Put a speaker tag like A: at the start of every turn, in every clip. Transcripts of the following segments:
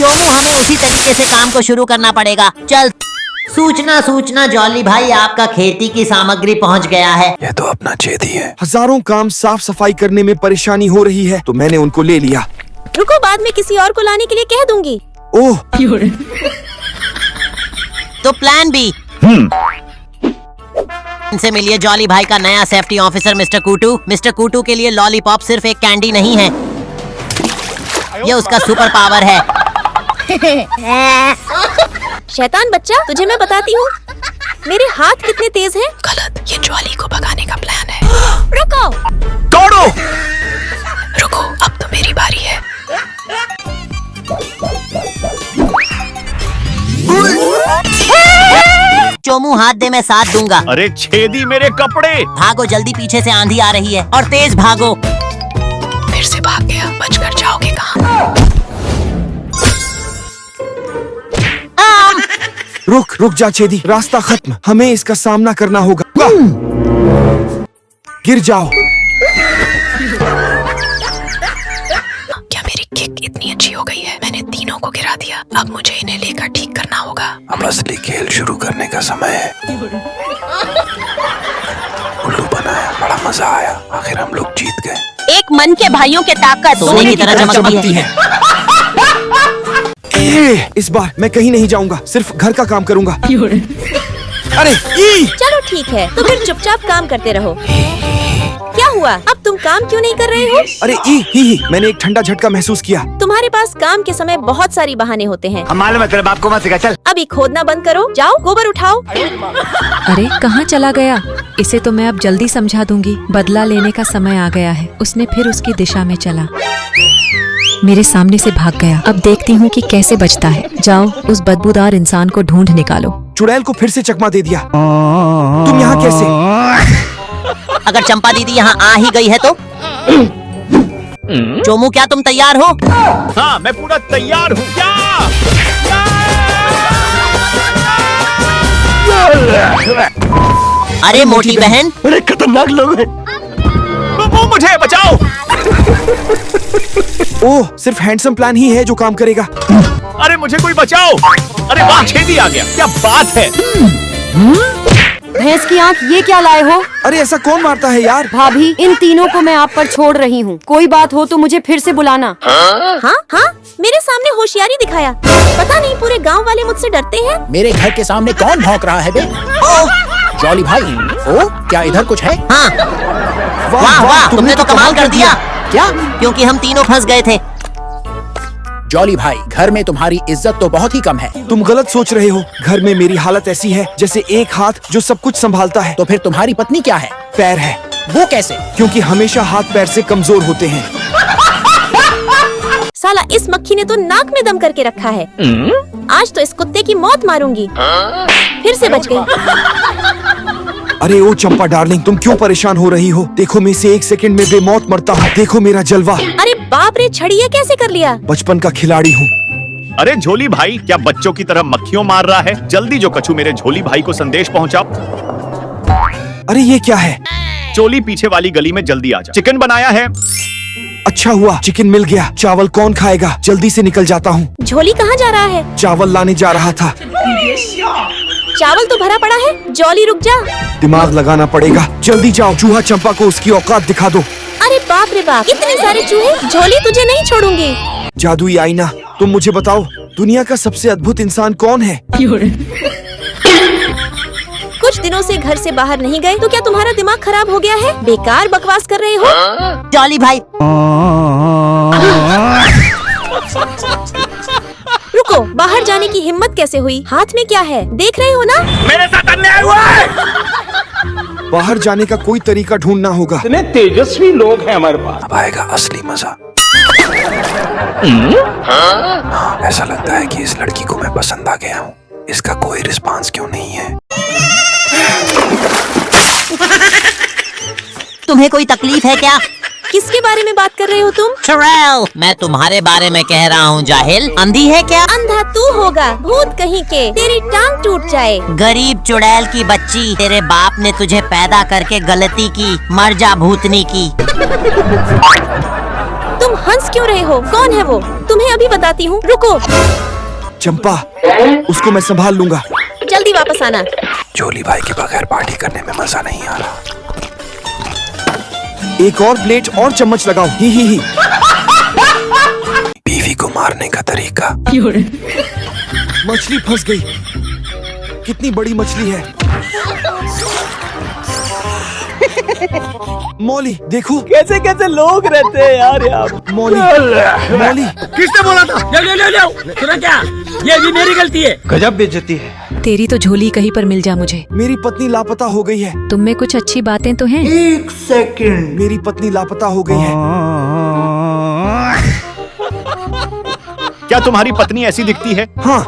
A: चोमू, हमें उसी तरीके से काम को शुरू करना पड़ेगा। चल। सूचना जॉली भाई, आपका खेती की सामग्री पहुंच गया है।
B: ये तो अपना चेदी है।
C: हजारों काम साफ सफाई करने में परेशानी हो रही है, तो मैंने उनको ले लिया।
D: रुको, बाद में किसी और को लाने के लिए कह दूंगी।
C: ओह,
A: तो प्लान बी। इनसे मिलिए जॉली भाई का नया सेफ्टी ऑफिसर मिस्टर कूटू। मिस्टर कूटू के लिए लॉलीपॉप सिर्फ एक कैंडी नहीं है, ये उसका सुपर पावर है।
D: शैतान बच्चा, तुझे मैं बताती हूँ मेरे हाथ कितने तेज हैं।
E: गलत, ये जॉली को भगाने का प्लान है।
D: रुको,
C: दौड़ो।
E: रुको, अब तो मेरी बारी है।
A: चोमू हाथ दे, मैं साथ दूंगा।
F: अरे छेदी मेरे कपड़े।
A: भागो जल्दी, पीछे से आंधी आ रही है और तेज भागो।
E: फिर से भाग गया, बचकर जाओगे कहाँ?
C: रुक जा छेदी, रास्ता खत्म, हमें इसका सामना करना होगा। गिर जाओ।
E: क्या मेरी किक इतनी अच्छी हो गई है? मैंने तीनों को गिरा दिया, अब मुझे इन्हें लेकर ठीक करना होगा।
B: अब असली खेल शुरू करने का समय है। उल्लू बनाया, बड़ा मजा आया, आखिर हम लोग जीत गए।
D: एक मन के भाइयों के ताकत
A: सोने की तरह चमकती है।
C: इस बार मैं कहीं नहीं जाऊंगा, सिर्फ घर का काम करूंगा। अरे
D: चलो ठीक है, तो फिर चुपचाप काम करते रहो। क्या हुआ, अब तुम काम क्यों नहीं कर रहे हो?
C: अरे ही, मैंने एक ठंडा झटका महसूस किया।
D: तुम्हारे पास काम के समय बहुत सारी बहाने होते हैं।
F: हमारे मतलब आपको मत सिखा। चल
D: अभी खोदना बंद करो, जाओ गोबर उठाओ।
G: अरे कहाँ चला गया? इसे तो मैं अब जल्दी समझा दूंगी। बदला लेने का समय आ गया है। उसने फिर उसकी दिशा में चला, मेरे सामने से भाग गया। अब देखती हूँ कि कैसे बचता है। जाओ, उस बदबूदार इंसान को ढूंढ निकालो।
C: चुड़ैल को फिर से चकमा दे दिया। तुम यहाँ कैसे?
A: अगर चंपा दीदी यहाँ आ ही गई है तो? चोमू, क्या तुम तैयार हो?
F: हाँ, मैं पूरा तैयार हूँ।
A: अरे मोटी बहन,
F: बड़े खतरनाक लोग हैं। वो मुझे बचाओ।
C: ओह, सिर्फ हैंडसम प्लान ही है जो काम करेगा।
F: अरे मुझे कोई बचाओ। अरे वाह, छेदी आ गया, क्या बात है।
H: भैंस की आंख, ये क्या लाए हो?
C: अरे ऐसा कौन मारता है यार?
H: भाभी, इन तीनों को मैं आप पर छोड़ रही हूँ। कोई बात हो तो मुझे फिर से बुलाना।
D: हाँ, मेरे सामने होशियारी दिखाया। पता नहीं पूरे गांव वाले मुझसे डरते हैं।
I: मेरे घर के सामने कौन भौंक रहा है बे? जॉली भाई, ओ क्या इधर कुछ है?
A: हाँ। वाह, तुमने तो कमाल कर दिया।
I: क्या?
A: क्योंकि हम तीनों फंस गए थे।
I: जॉली भाई, घर में तुम्हारी इज्जत तो बहुत ही कम है।
C: तुम गलत सोच रहे हो। घर में मेरी हालत ऐसी है जैसे एक हाथ जो सब कुछ संभालता है।
I: तो फिर तुम्हारी पत्नी क्या है?
C: पैर है।
I: वो कैसे?
C: क्योंकि हमेशा हाथ पैर से कमजोर होते हैं।
D: साला, इस मक्खी ने तो नाक में दम करके रखा है। आज तो इस कुत्ते की मौत मारूंगी। फिर से बच गई।
C: अरे ओ चंपा डार्लिंग, तुम क्यों परेशान हो रही हो? देखो, मैं से एक सेकंड में बेमौत मरता हूँ। देखो मेरा जलवा।
D: अरे बाप रे, छड़िया कैसे कर लिया?
C: बचपन का खिलाड़ी हूँ।
F: अरे झोली भाई, क्या बच्चों की तरह मक्खियों मार रहा है? जल्दी जो कछू मेरे झोली भाई को संदेश पहुंचाओ।
C: अरे ये क्या है?
F: चोली पीछे वाली गली में जल्दी आ जा, चिकन बनाया है।
C: अच्छा हुआ, चिकन मिल गया। चावल कौन खाएगा? जल्दी से निकल जाता हूँ।
D: झोली कहाँ जा रहा है?
C: चावल लाने जा रहा था।
D: चावल तो भरा पड़ा है। जॉली रुक जा।
C: दिमाग लगाना पड़ेगा। जल्दी जाओ, चूहा चंपा को उसकी औकात दिखा दो।
D: अरे बाप रे बाप, इतने सारे चूहे। झोली, तुझे नहीं छोड़ूंगी।
C: जादुई आईना, तुम मुझे बताओ, दुनिया का सबसे अद्भुत इंसान कौन है?
D: कुछ दिनों से घर से बाहर नहीं गए तो क्या तुम्हारा दिमाग खराब हो गया है? बेकार बकवास कर रहे हो।
A: जॉली भाई,
D: रुको, बाहर जाने की हिम्मत कैसे हुई? हाथ में क्या है, देख रहे हो ना?
F: मेरे साथ अन्याय हुआ है।
C: बाहर जाने का कोई तरीका ढूंढना होगा।
J: इतने तेजस्वी लोग हैं हमारे पास।
B: अब आएगा असली मजा। हाँ, ऐसा लगता है कि इस लड़की को मैं पसंद आ गया हूँ। इसका कोई रिस्पांस क्यों नहीं है?
A: तुम्हें कोई तकलीफ है क्या?
D: किसके बारे में बात कर रहे हो तुम?
A: चुड़ैल, मैं तुम्हारे बारे में कह रहा हूँ। जाहिल, अंधी है क्या?
D: अंधा तू होगा, भूत कहीं के, तेरी टांग टूट जाए।
A: गरीब चुड़ैल की बच्ची, तेरे बाप ने तुझे पैदा करके गलती की। मर जा भूतनी की।
D: तुम हंस क्यों रहे हो? कौन है वो? तुम्हें अभी बताती हूँ, रुको।
C: चंपा, उसको मैं संभाल लूंगा।
D: जल्दी वापस आना।
B: जोली भाई के बगैर पार्टी करने में मजा नहीं आ रहा।
C: एक और प्लेट और चम्मच लगाओ। ही।
B: बीवी को मारने का तरीका।
C: मछली फंस गई। कितनी बड़ी मछली है। मौली देखो
J: कैसे कैसे लोग रहते हैं यार यहाँ।
C: मौली
J: किसने बोला था? ले सुना क्या? ये भी मेरी गलती है। गजब बेइज्जती है।
G: तेरी तो झोली कहीं पर मिल जा मुझे।
C: मेरी पत्नी लापता हो गई है।
G: तुम में कुछ अच्छी बातें तो हैं।
J: एक सेकंड।
C: मेरी पत्नी लापता हो गई है।
F: क्या तुम्हारी पत्नी ऐसी दिखती है?
C: हाँ,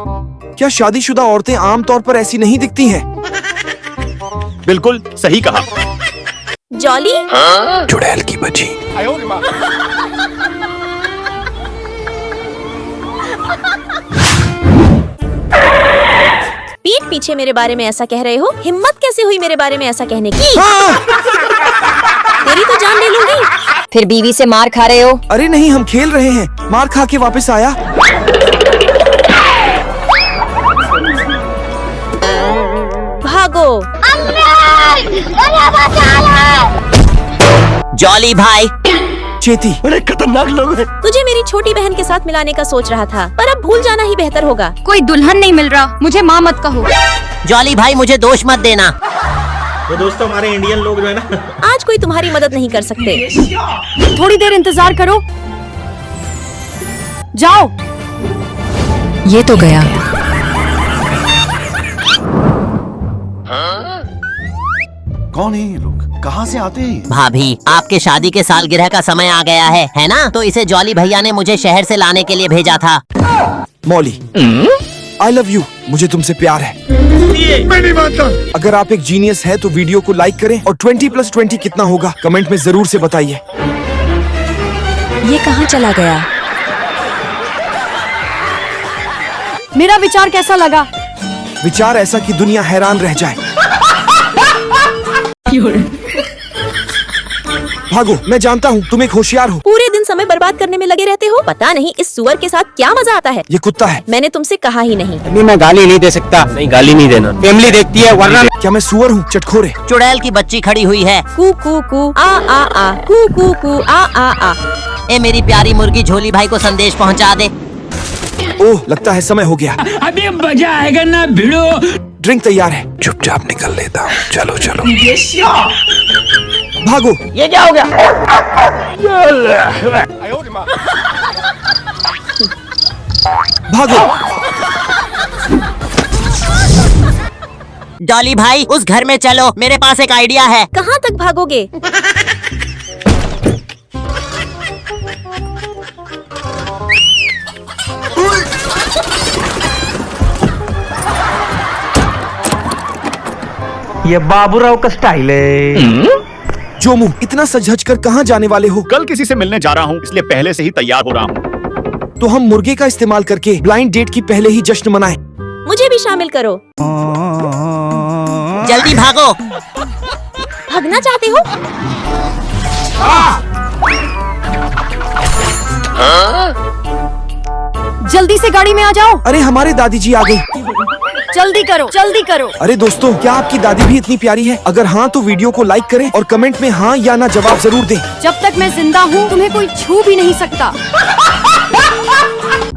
C: क्या शादीशुदा औरतें आमतौर पर ऐसी नहीं दिखती हैं?
F: बिल्कुल सही कहा।
D: जॉली,
B: चुड़ैल की बच्ची।
D: पीठ पीछे मेरे बारे में ऐसा कह रहे हो? हिम्मत कैसे हुई मेरे बारे में ऐसा कहने की? तेरी तो जान ले लूंगी।
H: फिर बीवी से मार खा रहे हो?
C: अरे नहीं, हम खेल रहे हैं। मार खा के वापस आया।
D: भागो।
A: जॉली भाई,
C: चेती,
J: बड़े खतरनाक लोग हैं।
D: तुझे मेरी छोटी बहन के साथ मिलाने का सोच रहा था, पर अब भूल जाना ही बेहतर होगा।
H: कोई दुल्हन नहीं मिल रहा, मुझे माँ मत कहो।
A: जॉली भाई मुझे दोष मत देना।
J: तो दोस्तों हमारे इंडियन लोग जो है ना,
D: आज कोई तुम्हारी मदद नहीं कर सकते।
H: थोड़ी देर इंतजार करो। जाओ।
G: ये तो गया।
J: कौन है ये लोग? कहाँ से आते हैं?
A: भाभी, आपके शादी के सालगिरह का समय आ गया है ना? तो इसे जॉली भैया ने मुझे शहर से लाने के लिए भेजा था।
C: मौली, आई लव यू। मुझे तुमसे प्यार है।
J: मैं नहीं मानता।
C: अगर आप एक जीनियस है तो वीडियो को लाइक करें और 20+20 कितना होगा कमेंट में जरूर से बताइए।
G: ये कहाँ चला गया?
H: मेरा विचार कैसा लगा?
C: विचार ऐसा कि दुनिया हैरान रह जाए। भागो, मैं जानता हूँ तुम एक होशियार हो।
D: पूरे दिन समय बर्बाद करने में लगे रहते हो। पता नहीं इस सुअर के साथ क्या मजा आता है।
C: ये कुत्ता है।
D: मैंने तुमसे कहा ही नहीं।
I: नहीं, मैं गाली नहीं दे सकता। नहीं, गाली नहीं देना। फैमिली देखती है वरना।
C: क्या मैं सुअर हूँ? चटखोरे।
A: चुड़ैल की बच्ची खड़ी हुई है।
D: कू कू कू आ कू कू कू आ।
A: ए मेरी प्यारी मुर्गी, झोली भाई को संदेश पहुंचा दे।
C: ओह, लगता है समय हो गया।
J: अभी मजा आएगा ना भिड़ो।
C: ड्रिंक तैयार है।
B: चुपचाप निकल लेता हूँ। चलो चलो।
C: भागो।
J: ये क्या हो गया?
C: भागो।
A: डॉली भाई, उस घर में चलो, मेरे पास एक आइडिया है।
D: कहाँ तक भागोगे?
J: ये बाबूराव का स्टाइल है।
C: जोमू, इतना सज-धज कर कहाँ जाने वाले हो?
F: कल किसी से मिलने जा रहा हूँ, इसलिए पहले से ही तैयार हो रहा हूँ।
C: तो हम मुर्गे का इस्तेमाल करके ब्लाइंड डेट की पहले ही जश्न मनाएं।
D: मुझे भी शामिल करो।
A: जल्दी भागो।
D: भागना चाहते हो?
H: जल्दी से गाड़ी में आ जाओ।
C: अरे हमारे दादी जी आ गई।
H: जल्दी करो, जल्दी करो।
C: अरे दोस्तों, क्या आपकी दादी भी इतनी प्यारी है? अगर हाँ तो वीडियो को लाइक करें और कमेंट में हाँ या ना जवाब जरूर दें।
H: जब तक मैं जिंदा हूँ तुम्हें कोई छू भी नहीं सकता।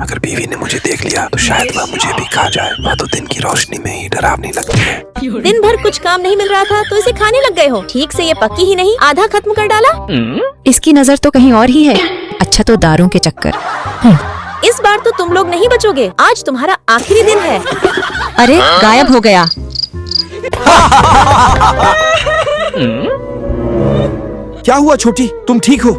B: अगर बीवी ने मुझे देख लिया तो शायद वह मुझे भी खा जाए। वह तो दिन की रोशनी में ही डरावनी लगती है।
D: दिन भर कुछ काम नहीं मिल रहा था तो इसे खाने लग गए हो। ठीक से ये पक्की ही नहीं, आधा खत्म कर डाला।
G: इसकी नजर तो कहीं और ही है। अच्छा तो दारों के चक्कर।
D: इस बार तो तुम लोग नहीं बचोगे। आज तुम्हारा आखिरी दिन है।
G: अरे गायब हो गया।
C: क्या हुआ छोटी, तुम ठीक हो?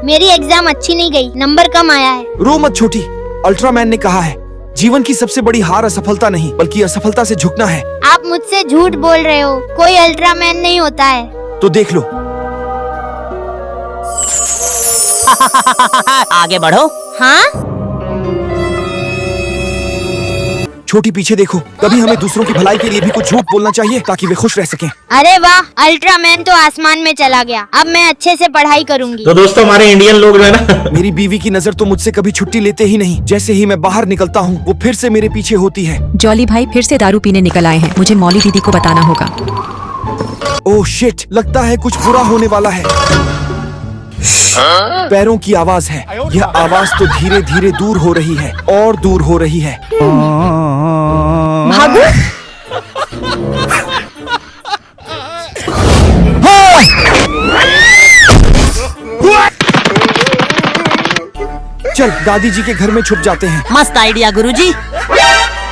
K: मेरी एग्जाम अच्छी नहीं गई, नंबर कम आया है।
C: रो मत छोटी, अल्ट्रामैन ने कहा है जीवन की सबसे बड़ी हार असफलता नहीं बल्कि असफलता से झुकना है।
K: आप मुझसे झूठ बोल रहे हो, कोई अल्ट्रामैन नहीं होता है।
C: तो देख लो।
A: आगे बढ़ो।
K: हाँ?
C: छोटी पीछे देखो, कभी हमें दूसरों की भलाई के लिए भी कुछ झूठ बोलना चाहिए ताकि वे खुश रह सकें।
K: अरे वाह, अल्ट्रामैन तो आसमान में चला गया। अब मैं अच्छे से पढ़ाई करूंगी।
J: तो दोस्तों हमारे इंडियन लोग जो है ना
C: मेरी बीवी की नजर तो मुझसे कभी छुट्टी लेते ही नहीं। जैसे ही मैं बाहर निकलता हूँ वो फिर से मेरे पीछे होती है।
G: जॉली भाई फिर से दारू पीने निकल आए हैं। मुझे मौली दीदी को बताना होगा।
C: ओह शिट, लगता है कुछ बुरा होने वाला है। पैरों की आवाज है। यह आवाज तो धीरे धीरे दूर हो रही है और दूर हो रही है।
H: भागो।
C: चल दादी जी के घर में छुप जाते हैं।
A: मस्त आइडिया गुरुजी।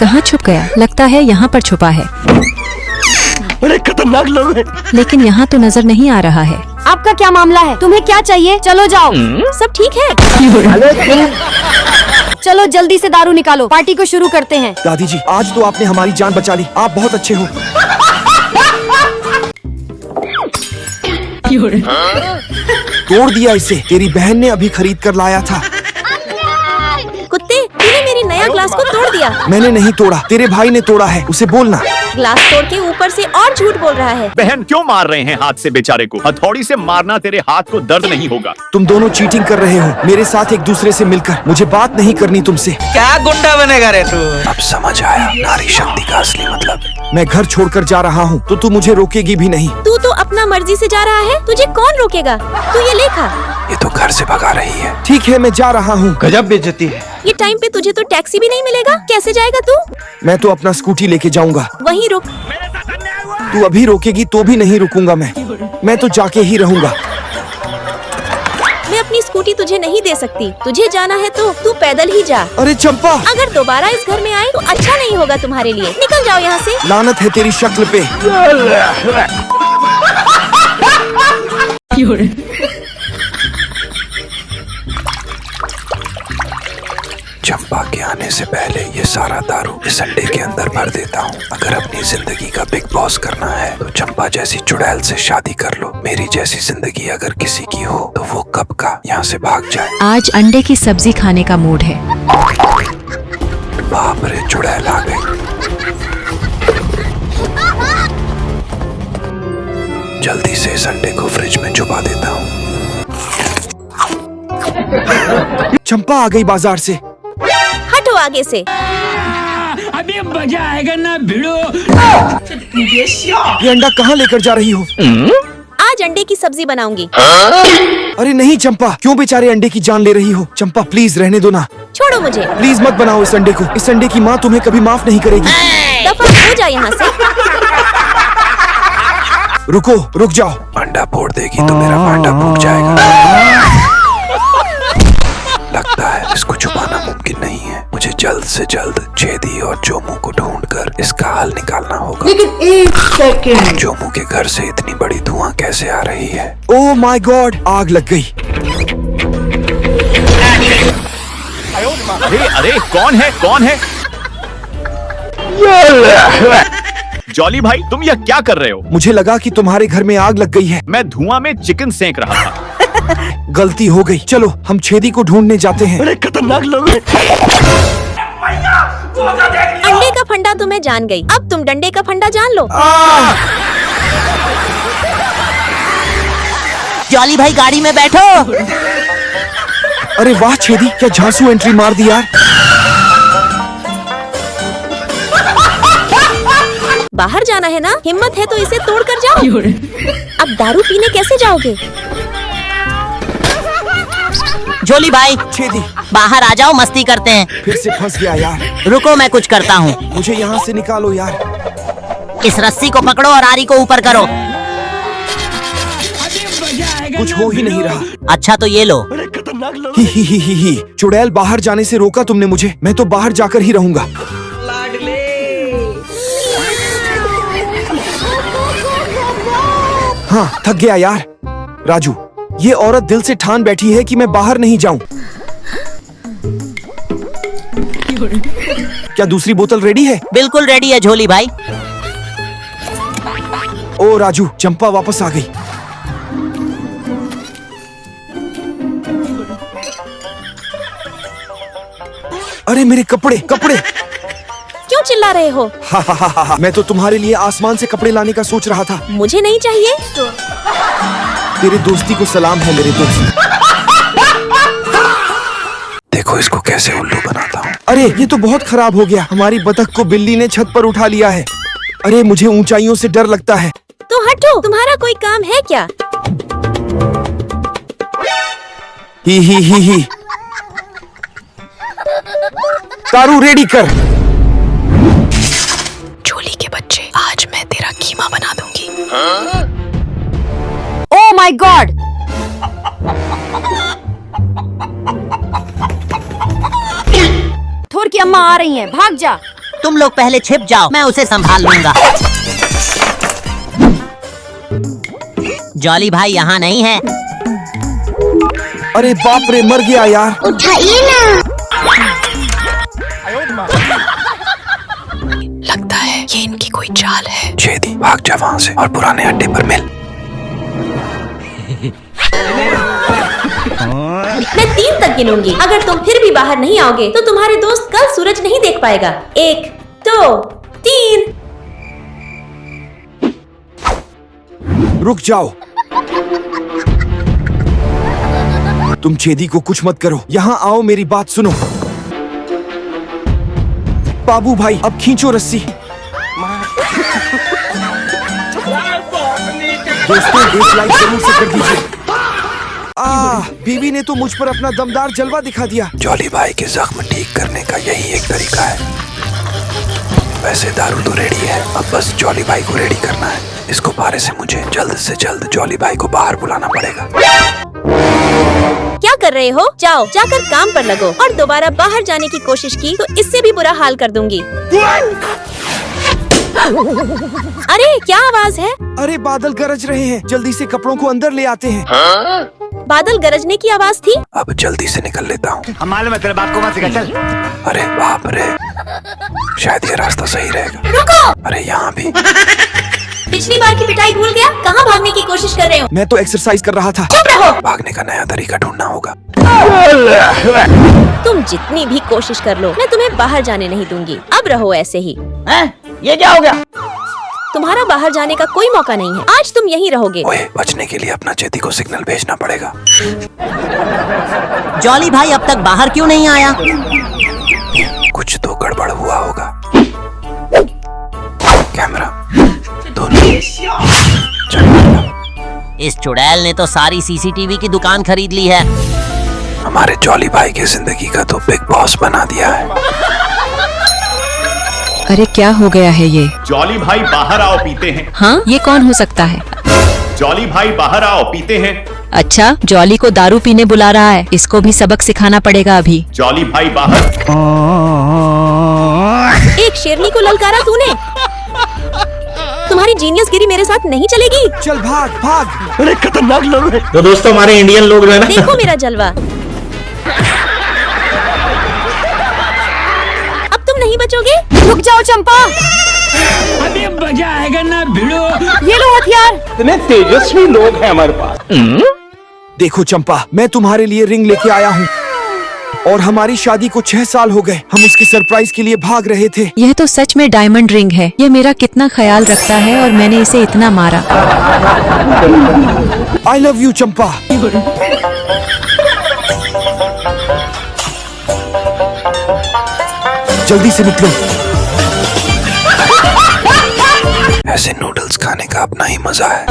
G: कहाँ छुप गया? लगता है यहाँ पर छुपा है।
J: बड़े खतरनाक लोग हैं।
G: लेकिन यहाँ तो नजर नहीं आ रहा है।
H: आपका क्या मामला है? तुम्हें क्या चाहिए? चलो जाओ।
D: सब ठीक है?
H: चलो जल्दी से दारू निकालो, पार्टी को शुरू करते हैं।
C: दादी जी, आज तो आपने हमारी जान बचा ली। आप बहुत अच्छे हो। तोड़ दिया इसे। तेरी बहन ने अभी खरीद कर लाया था।
D: कुत्ते, तूने मेरी नया ग्लास को तोड़ दिया।
C: मैंने नहीं तोड़ा, तेरे भाई ने तोड़ा है। उसे बोलना।
D: ग्लास तोड़ के ऊपर से और झूठ बोल रहा है।
F: बहन क्यों मार रहे हैं हाथ से बेचारे को? हथौड़ी से मारना तेरे हाथ को दर्द नहीं होगा।
C: तुम दोनों चीटिंग कर रहे हो मेरे साथ एक दूसरे से मिलकर। मुझे बात नहीं करनी तुमसे।
J: क्या गुंडा बनेगा रे तू?
B: अब समझ आया नारी शक्ति का असली मतलब।
C: मैं घर छोड़कर जा रहा हूँ तो तू मुझे रोकेगी भी नहीं।
D: तू तो अपना मर्जी से जा रहा है, तुझे कौन रोकेगा? तू ये लेखा।
B: ये तो घर से भगा रही है।
C: ठीक है, मैं जा रहा हूँ।
J: गजब बेइज्जती है।
D: ये टाइम पे तुझे तो टैक्सी भी नहीं मिलेगा। कैसे जाएगा तू?
C: मैं तो अपना स्कूटी लेके जाऊंगा।
D: वहीं रुक।
C: तू अभी रोकेगी तो भी नहीं रुकूंगा मैं तो जाके ही रहूंगा।
D: मैं अपनी स्कूटी तुझे नहीं दे सकती। तुझे जाना है तो तू पैदल ही जा।
C: अरे चंपा,
D: अगर दोबारा इस घर में आए तो अच्छा नहीं होगा तुम्हारे लिए। निकल जाओ यहाँ से।
C: लानत है तेरी शक्ल पे।
B: चंपा के आने से पहले ये सारा दारू इस अंडे के अंदर भर देता हूँ। अगर अपनी जिंदगी का बिग बॉस करना है तो चंपा जैसी चुड़ैल से शादी कर लो। मेरी जैसी जिंदगी अगर किसी की हो तो वो कब का यहाँ से भाग जाए।
G: आज अंडे की सब्जी खाने का मूड है।
B: बाप रे, चुड़ैल आ गई। जल्दी से इस अंडे को फ्रिज में छुपा देता हूँ।
C: चंपा आ गई बाजार से।
D: हटो आगे से।
J: अभी मजा आएगा ना भिड़ो।
C: ये अंडा कहाँ लेकर जा रही हो?
D: आज अंडे की सब्जी बनाऊंगी।
C: अरे नहीं चंपा, क्यों बेचारे अंडे की जान ले रही हो? चंपा प्लीज रहने दो ना।
D: छोड़ो मुझे।
C: प्लीज मत बनाओ इस अंडे को। इस अंडे की माँ तुम्हें कभी माफ नहीं करेगी।
D: दफा हो जा यहाँ से।
C: रुको, रुक जाओ।
B: अंडा फोड़ देगी तो मेरा भांडा फूट जाएगा। लगता है इसको छुपाना मुमकिन नहीं है। मुझे जल्द से जल्द छेदी और जोमू को ढूंढकर इसका हल निकालना होगा।
I: लेकिन एक सेकंड,
B: जोमू के घर से इतनी बड़ी धुआं कैसे आ रही है?
C: ओह माय गॉड, आग लग गई।
F: अरे अरे, कौन है? कौन है? जॉली भाई, तुम यह क्या कर रहे हो?
C: मुझे लगा कि तुम्हारे घर में आग लग गई है।
F: मैं धुआं में चिकन सेंक रहा था।
C: गलती हो गई। चलो हम छेदी को ढूंढने जाते हैं।
J: बड़े खतरनाक लोग हैं।
D: अंडे का फंडा तो मैं जान गई। अब तुम डंडे का फंडा जान लो।
A: जॉली भाई गाड़ी में बैठो।
C: अरे वाह छेदी, क्या झांसू एंट्री मार दी यार।
D: बाहर जाना है ना? हिम्मत है तो इसे तोड़ कर जाओ। अब दारू पीने कैसे जाओगे?
A: जॉली भाई,
C: छेदी,
A: बाहर आ जाओ, मस्ती करते हैं।
C: फिर से फंस गया यार।
A: रुको, मैं कुछ करता हूँ।
C: मुझे यहाँ से निकालो यार।
A: इस रस्सी को पकड़ो और आरी को ऊपर करो।
C: कुछ हो ही नहीं रहा।
A: अच्छा तो ये लो।
J: बड़े खतरनाक लोग।
C: ही। चुड़ैल, बाहर जाने से रोका तुमने मुझे। मैं तो बाहर जाकर ही रहूंगा। हाँ, थक गया यार। राजू, ये औरत दिल से ठान बैठी है कि मैं बाहर नहीं जाऊं। क्या दूसरी बोतल रेडी है?
A: बिल्कुल रेडी है झोली भाई।
C: ओ राजू, चंपा वापस आ गई। अरे मेरे कपड़े।
D: क्यों क्यों चिल्ला रहे हो?
C: हा, मैं तो तुम्हारे लिए आसमान से कपड़े लाने का सोच रहा था।
D: मुझे नहीं चाहिए।
C: तेरे दोस्ती को सलाम है मेरे दोस्त।
B: देखो इसको कैसे उल्लू बनाता हूँ।
C: अरे ये तो बहुत खराब हो गया। हमारी बतख को बिल्ली ने छत पर उठा लिया है। अरे मुझे ऊंचाइयों से डर लगता है।
D: तो हटो, तुम्हारा कोई काम है क्या?
C: ही। तारू रेडी कर।
E: जोली के बच्चे, आज मैं तेरा कीमा बना दूंगी।
H: Oh my God! थोर की अम्मा आ रही हैं, भाग जा।
A: तुम लोग पहले छिप जाओ, मैं उसे संभाल लूंगा। जॉली भाई यहाँ नहीं है।
C: अरे बाप रे, मर गया यार।
K: उठाइए ना।
E: लगता है ये इनकी कोई चाल है।
B: छेदी, भाग जा वहाँ से और पुराने अड्डे पर मिल।
D: मैं 3 तक गिनूंगी। अगर तुम फिर भी बाहर नहीं आओगे तो तुम्हारे दोस्त कल सूरज नहीं देख पाएगा। 1, 2, 3।
C: रुक जाओ। तुम छेदी को कुछ मत करो। यहाँ आओ, मेरी बात सुनो। बाबू भाई, अब खींचो रस्सी। दोस्तों, एक लाइक जरूर से कर दीजिए। बीवी ने तो मुझ पर अपना दमदार जलवा दिखा दिया।
B: जॉली भाई के जख्म ठीक करने का यही एक तरीका है। वैसे दारू तो रेडी है, अब बस जॉली भाई को रेडी करना है। इसको पारे से मुझे जल्द से जल्द जॉली भाई को बाहर बुलाना पड़ेगा।
D: क्या कर रहे हो? जाओ, जाकर काम पर लगो। और दोबारा बाहर जाने की कोशिश की तो इससे भी बुरा हाल कर दूंगी। अरे क्या आवाज है?
C: अरे बादल गरज रहे हैं, जल्दी से कपड़ों को अंदर ले आते हैं।
D: बादल गरजने की आवाज थी।
B: अब जल्दी से निकल लेता हूँ।
J: हम मालूम है तेरे बाप को मत सिखा, चल।
B: अरे बाप रे, शायद ये रास्ता सही रहेगा।
D: रुको!
B: अरे यहाँ भी।
D: पिछली बार की पिटाई भूल गया? कहाँ भागने की कोशिश कर रहे हो?
C: मैं तो एक्सरसाइज कर रहा था।
D: चुप रहो।
B: भागने का नया तरीका ढूंढना होगा।
D: तुम जितनी भी कोशिश कर लो, मैं तुम्हें बाहर जाने नहीं दूंगी। अब रहो ऐसे ही।
J: ये क्या हो गया?
D: तुम्हारा बाहर जाने का कोई मौका नहीं है। आज तुम यहीं रहोगे।
B: ओए, बचने के लिए अपना चेती को सिग्नल भेजना पड़ेगा।
A: जॉली भाई अब तक बाहर क्यों नहीं आया?
B: कुछ तो गड़बड़ हुआ होगा। कैमरा दोनों।
A: इस चुड़ैल ने तो सारी सीसीटीवी की दुकान खरीद ली है।
B: हमारे जॉली भाई की जिंदगी का तो बिग बॉस बना दिया है।
G: अरे क्या हो गया है ये?
F: जॉली भाई बाहर आओ, पीते हैं।
G: हाँ, ये कौन हो सकता है?
F: जॉली भाई बाहर आओ, पीते हैं।
G: अच्छा, जॉली को दारू पीने बुला रहा है। इसको भी सबक सिखाना पड़ेगा अभी।
F: जॉली भाई बाहर।
D: एक शेरनी को ललकारा तूने। तुम्हारी जीनियस गिरी मेरे साथ नहीं चलेगी।
C: चल भाग भाग।
J: अरे खतरनाक लोग हैं। तो दोस्तों, हमारे इंडियन लोग जो है ना,
D: देखो मेरा जलवा। अब तुम नहीं बचोगे।
H: रुक जाओ चंपा।
J: अभी मजा आएगा ना भिड़ो।
H: ये लो हथियार।
J: इतने तेजस्वी लोग हैं हमारे पास।
C: देखो चंपा, मैं तुम्हारे लिए रिंग लेके आया हूँ और हमारी शादी को 6 साल हो गए। हम उसके सरप्राइज के लिए भाग रहे थे।
G: यह तो सच में डायमंड रिंग है। यह मेरा कितना ख्याल रखता है और मैंने इसे इतना मारा।
C: आई लव यू चंपा। जल्दी से निकलो।
B: ऐसे नूडल्स खाने का अपना ही मजा है।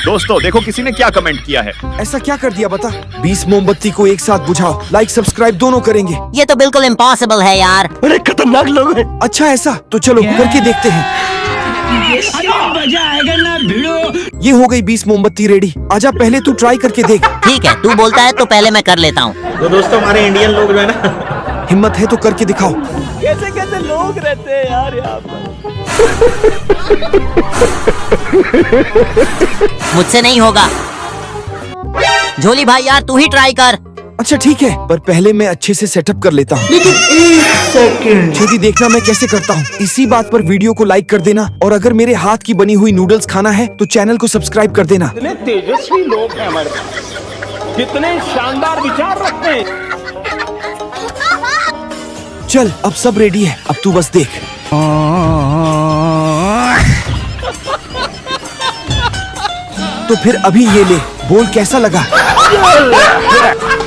F: दोस्तों देखो, किसी ने क्या कमेंट किया है।
C: ऐसा क्या कर दिया बता? 20 मोमबत्ती को एक साथ बुझाओ। लाइक सब्सक्राइब दोनों करेंगे।
A: ये तो बिल्कुल इम्पॉसिबल है यार।
J: अरे खतरनाक लोग हैं।
C: अच्छा ऐसा, तो चलो करके देखते हैं।
J: अभी मजा आएगा ना भिड़ो।
C: ये हो गई 20 मोमबत्ती रेडी। आजा, पहले तू ट्राई करके देख।
A: ठीक है, तू बोलता है तो पहले मैं कर लेता हूँ।
J: तो दोस्तों, हमारे इंडियन लोग जो है ना,
C: हिम्मत है तो करके दिखाओ।
J: कैसे कैसे लोग रहते हैं यार यहाँ पर।
A: मुझसे नहीं होगा। झोली भाई यार, तू ही ट्राई कर।
C: अच्छा ठीक है, पर पहले मैं अच्छे से सेटअप कर लेता हूँ। लेकिन 1 सेकंड। छेदी, देखना मैं कैसे करता हूँ। इसी बात पर वीडियो को लाइक कर देना और अगर मेरे हाथ की बनी हुई नूडल्स खाना है तो चैनल को सब्सक्राइब कर देना।
J: कितने तेजस्वी लोग हैं हमारे पास, कितने शानदार विचार रखते हैं।
C: चल अब सब रेडी है, अब तू बस देख। तो फिर अभी ये ले, बोल कैसा लगा?